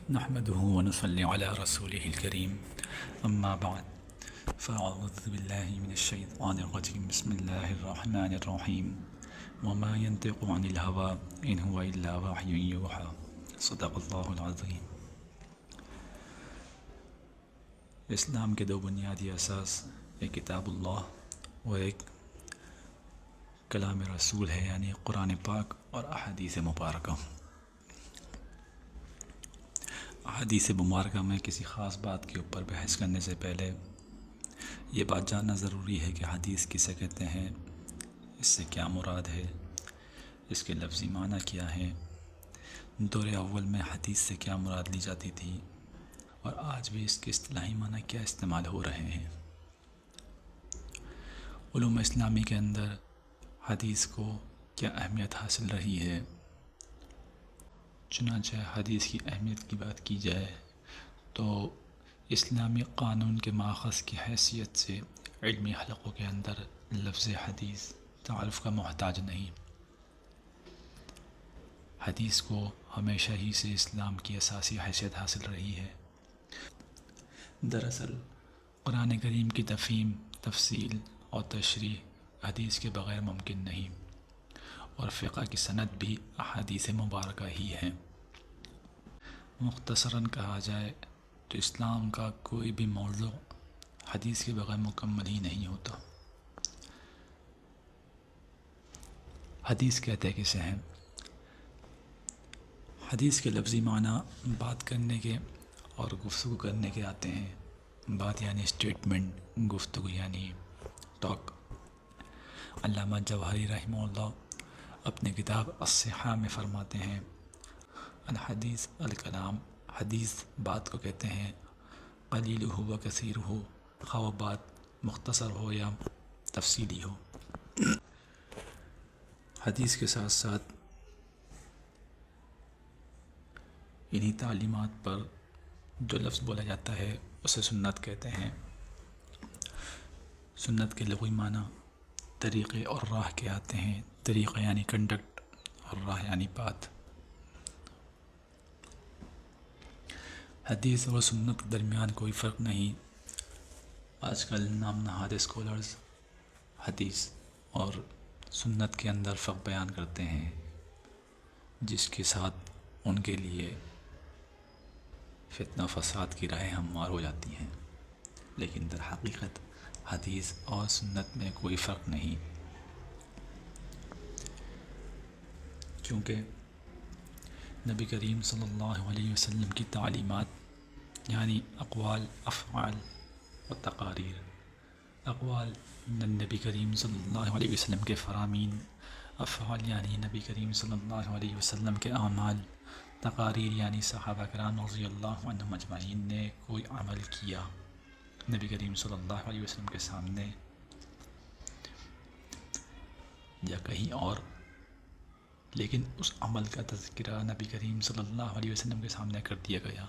نحمده ونصلي على رسوله الكريم أما بعد فأعوذ بالله من الشيطان الرجيم بسم الله الرحمن الرحيم وما ينطق عن الهوى إن هو إلا وحي يوحى صدق الله العظيم۔ اسلام کے دو بنیادی اساس ایک کتاب اللہ اور ایک کلام رسول ہے، یعنی قرآن پاک اور احادیث مبارکہ۔ احادیث مبارکہ میں کسی خاص بات کے اوپر بحث کرنے سے پہلے یہ بات جاننا ضروری ہے کہ حدیث کسے کہتے ہیں، اس سے کیا مراد ہے، اس کے لفظی معنی کیا ہے، دور اول میں حدیث سے کیا مراد لی جاتی تھی اور آج بھی اس کے اصطلاحی معنی کیا استعمال ہو رہے ہیں۔ علوم اسلامی کے اندر حدیث کو کیا اہمیت حاصل رہی ہے۔ چنانچہ حدیث کی اہمیت کی بات کی جائے تو اسلامی قانون کے ماخذ کی حیثیت سے علمی حلقوں کے اندر لفظ حدیث تعارف کا محتاج نہیں۔ حدیث کو ہمیشہ ہی سے اسلام کی اساسی حیثیت حاصل رہی ہے۔ دراصل قرآن کریم کی تفہیم، تفصیل اور تشریح حدیث کے بغیر ممکن نہیں، اور فقہ کی سند بھی احادیث مبارکہ ہی ہیں۔ مختصراً کہا جائے تو اسلام کا کوئی بھی موضوع حدیث کے بغیر مکمل ہی نہیں ہوتا۔ حدیث کہتے کسے ہیں؟ حدیث کے لفظی معنی بات کرنے کے اور گفتگو کرنے کے آتے ہیں۔ بات یعنی اسٹیٹمنٹ، گفتگو یعنی ٹاک۔ علامہ جوہری رحمہ اللہ اپنے کتاب الصحاح میں فرماتے ہیں، الحدیث الکلام، حدیث بات کو کہتے ہیں، قلیل ہو و کثیر ہو، خواہ وہ بات مختصر ہو یا تفصیلی ہو۔ حدیث کے ساتھ ساتھ انہی تعلیمات پر جو لفظ بولا جاتا ہے اسے سنت کہتے ہیں۔ سنت کے لغوی معنی طریقے اور راہ کے آتے ہیں۔ طریقہ یعنی کنڈکٹ اور راہ یعنی بات۔ حدیث اور سنت کے درمیان کوئی فرق نہیں۔ آج کل نام نہاد اسکالرز حدیث اور سنت کے اندر فرق بیان کرتے ہیں، جس کے ساتھ ان کے لیے فتنہ فساد کی راہیں ہموار ہو جاتی ہیں، لیکن در حقیقت حدیث اور سنت میں کوئی فرق نہیں، کیونکہ نبی کریم صلی اللہ علیہ وسلم کی تعلیمات یعنی اقوال، افعال و تقاریر۔ اقوال نبی کریم صلی اللہ علیہ وسلم کے فرامین، افعال یعنی نبی کریم صلی اللہ علیہ وسلم کے اعمال، تقاریر یعنی صحابہ کرام رضی اللہ عنہم اجمعین نے کوئی عمل کیا نبی کریم صلی اللہ علیہ وسلم کے سامنے یا کہیں اور، لیکن اس عمل کا تذکرہ نبی کریم صلی اللہ علیہ وسلم کے سامنے کر دیا گیا،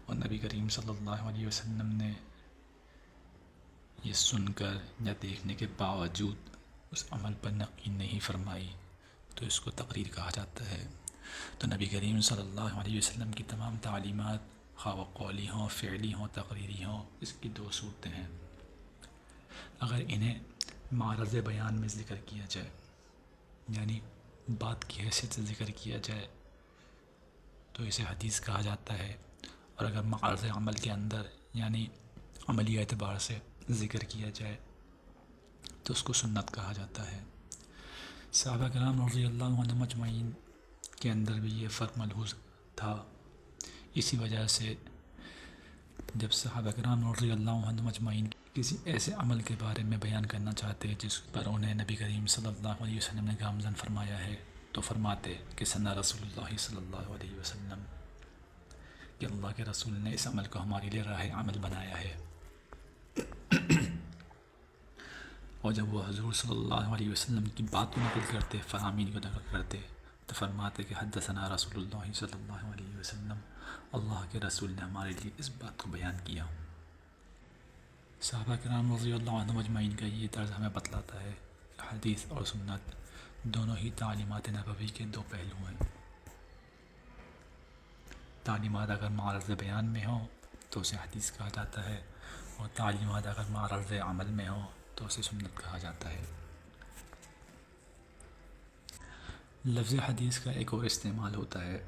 اور نبی کریم صلی اللہ علیہ وسلم نے یہ سن کر یا دیکھنے کے باوجود اس عمل پر یقین نہیں فرمائی، تو اس کو تقریر کہا جاتا ہے۔ تو نبی کریم صلی اللہ علیہ وسلم کی تمام تعلیمات، خواہ وہ قولی ہوں، فعلی ہوں، تقریری ہوں، اس کی دو صورتیں ہیں۔ اگر انہیں معرض بیان میں ذکر کیا جائے، یعنی بات کی حیثیت سے ذکر کیا جائے، تو اسے حدیث کہا جاتا ہے، اور اگر معرض عمل کے اندر یعنی عملی اعتبار سے ذکر کیا جائے تو اس کو سنت کہا جاتا ہے۔ صحابہ کرام رضی اللہ عنہم اجمعین کے اندر بھی یہ فرق ملحوظ تھا۔ اسی وجہ سے جب صحابہ کرام رضی اللہ عنہم اجمعین کسی ایسے عمل کے بارے میں بیان کرنا چاہتے جس پر انہیں نبی کریم صلی اللہ علیہ وسلم نے گامزن فرمایا ہے، تو فرماتے کہ سنا رسول اللہ صلی اللہ علیہ وسلم، کہ اللہ کے رسول نے اس عمل کو ہمارے لیے راہ عمل بنایا ہے۔ اور جب وہ حضور صلی اللہ علیہ وسلم کی بات کو نقل کرتے، فرامین کو نقل کرتے، تو فرماتے کہ حدثنا رسول اللہ صلی اللہ علیہ وسلم، اللہ کے رسول نے ہمارے لیے اس بات کو بیان کیا۔ صحابہ کرام رضی اللہ عنہم اجمعین کا یہ طرز ہمیں بتلاتا ہے کہ حدیث اور سنت دونوں ہی تعلیمات نبوی کے دو پہلو ہیں۔ تعلیمات اگر معرض بیان میں ہوں تو اسے حدیث کہا جاتا ہے، اور تعلیمات اگر معرض عمل میں ہوں تو اسے سنت کہا جاتا ہے۔ لفظ حدیث کا ایک اور استعمال ہوتا ہے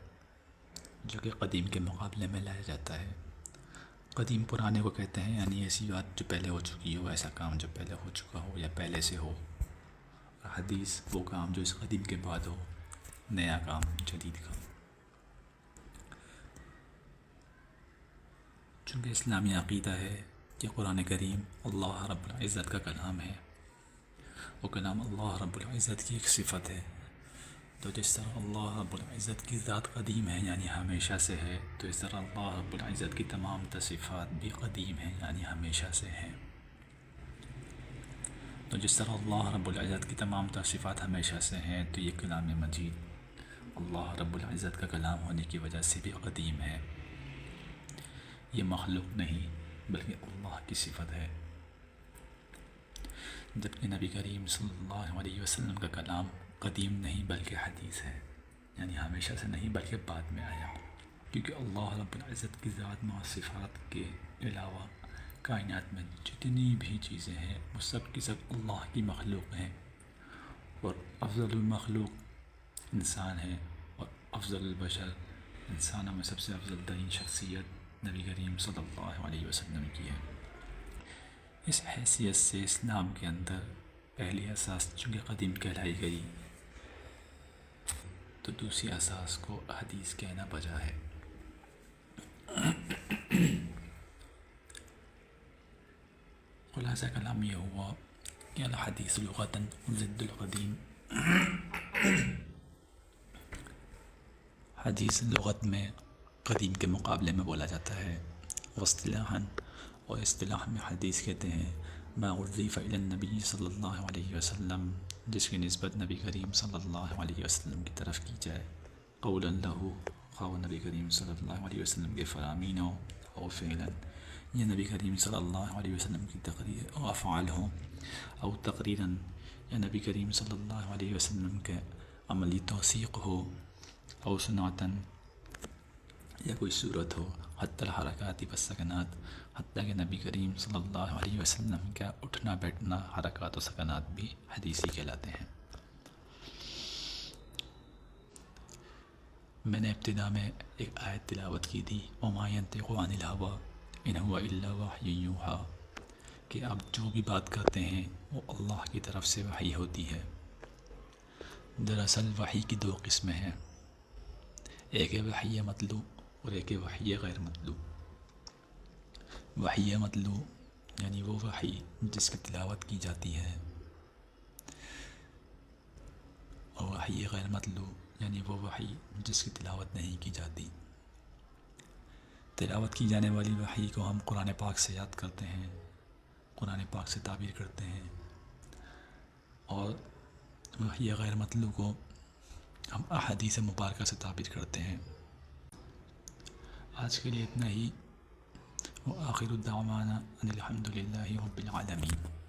جو کہ قدیم کے مقابلے میں لایا جاتا ہے۔ قدیم پرانے کو کہتے ہیں، یعنی ایسی بات جو پہلے ہو چکی ہو، ایسا کام جو پہلے ہو چکا ہو یا پہلے سے ہو۔ اور حدیث وہ کام جو اس قدیم کے بعد ہو، نیا کام، جدید کام۔ چونکہ اسلامی عقیدہ ہے کہ قرآن کریم اللہ رب العزت کا کلام ہے، وہ کلام اللہ رب العزت کی ایک صفت ہے، تو جس طرح اللہ رب العزت کی ذات قدیم ہے یعنی ہمیشہ سے ہے، تو اس طرح اللہ رب العزت کی تمام صفات بھی قدیم ہیں یعنی ہمیشہ سے ہیں۔ تو جس طرح اللہ رب العزت کی تمام صفات ہمیشہ سے ہیں، تو یہ کلام مجید اللہ رب العزت کا کلام ہونے کی وجہ سے بھی قدیم ہے۔ یہ مخلوق نہیں بلکہ اللہ کی صفت ہے۔ جبکہ نبی کریم صلی اللہ علیہ وسلم کا کلام قدیم نہیں بلکہ حدیث ہے، یعنی ہمیشہ سے نہیں بلکہ بعد میں آیا، کیونکہ اللہ رب العزت کی ذات و صفات کے علاوہ کائنات میں جتنی بھی چیزیں ہیں وہ سب کی سب اللہ کی مخلوق ہیں، اور افضل المخلوق انسان ہے، اور افضل البشر، انسانوں میں سب سے افضل ترین شخصیت نبی کریم صلی اللہ علیہ وسلم کی ہے۔ اس حیثیت سے اسلام کے اندر پہلی اساس چونکہ قدیم کہلائی گئی، تو دوسری اساس کو حدیث کہنا بجا ہے۔ خلاصہ کلام یہ ہوا کہ الحدیث لغتاً ضد القدیم، حدیث لغت میں قدیم کے مقابلے میں بولا جاتا ہے، واصطلاحاً، اور اصطلاح میں حدیث کہتے ہیں ما اضیف الی النبی صلی اللہ علیہ وسلم، جس کی نسبت نبی کریم صلی اللہ علیہ وسلم کی طرف کی جائے، قولا لہ، خواہ نبی کریم صلی اللہ علیہ وسلم کے فرامین ہو، او فعلا، یا نبی کریم صلی اللہ علیہ وسلم کی تقریر او افعال ہوں، او تقریراً، یا نبی کریم صلی اللہ علیہ وسلم کے عملی توثیق ہو، او سناتاً، یا کوئی صورت ہو، حتی الحرکات والسکنات، حتیٰ کہ نبی کریم صلی اللہ علیہ وسلم کا اٹھنا بیٹھنا، حرکات و سکنات بھی حدیثی کہلاتے ہیں۔ میں نے ابتدا میں ایک آیت تلاوت کی تھی، وما ينطق عن الهوى ان هو الا وحی یوحی، کہ آپ جو بھی بات کرتے ہیں وہ اللہ کی طرف سے وحی ہوتی ہے۔ دراصل وحی کی دو قسمیں ہیں، ایک ہے وحی مطلوب اور ایک ہے وحی غیر مطلوب۔ وحی مطلوب یعنی وہ وحی جس کی تلاوت کی جاتی ہے، اور وحی غیر مطلوب یعنی وہ وحی جس کی تلاوت نہیں کی جاتی۔ تلاوت کی جانے والی وحی کو ہم قرآن پاک سے یاد کرتے ہیں، قرآن پاک سے تعبیر کرتے ہیں، اور وحی غیر مطلوب کو ہم احادیث مبارکہ سے تعبیر کرتے ہیں۔ آج کے لیے اتنا ہی، وآخر الدعوانا ان الحمد للہ رب العالمین۔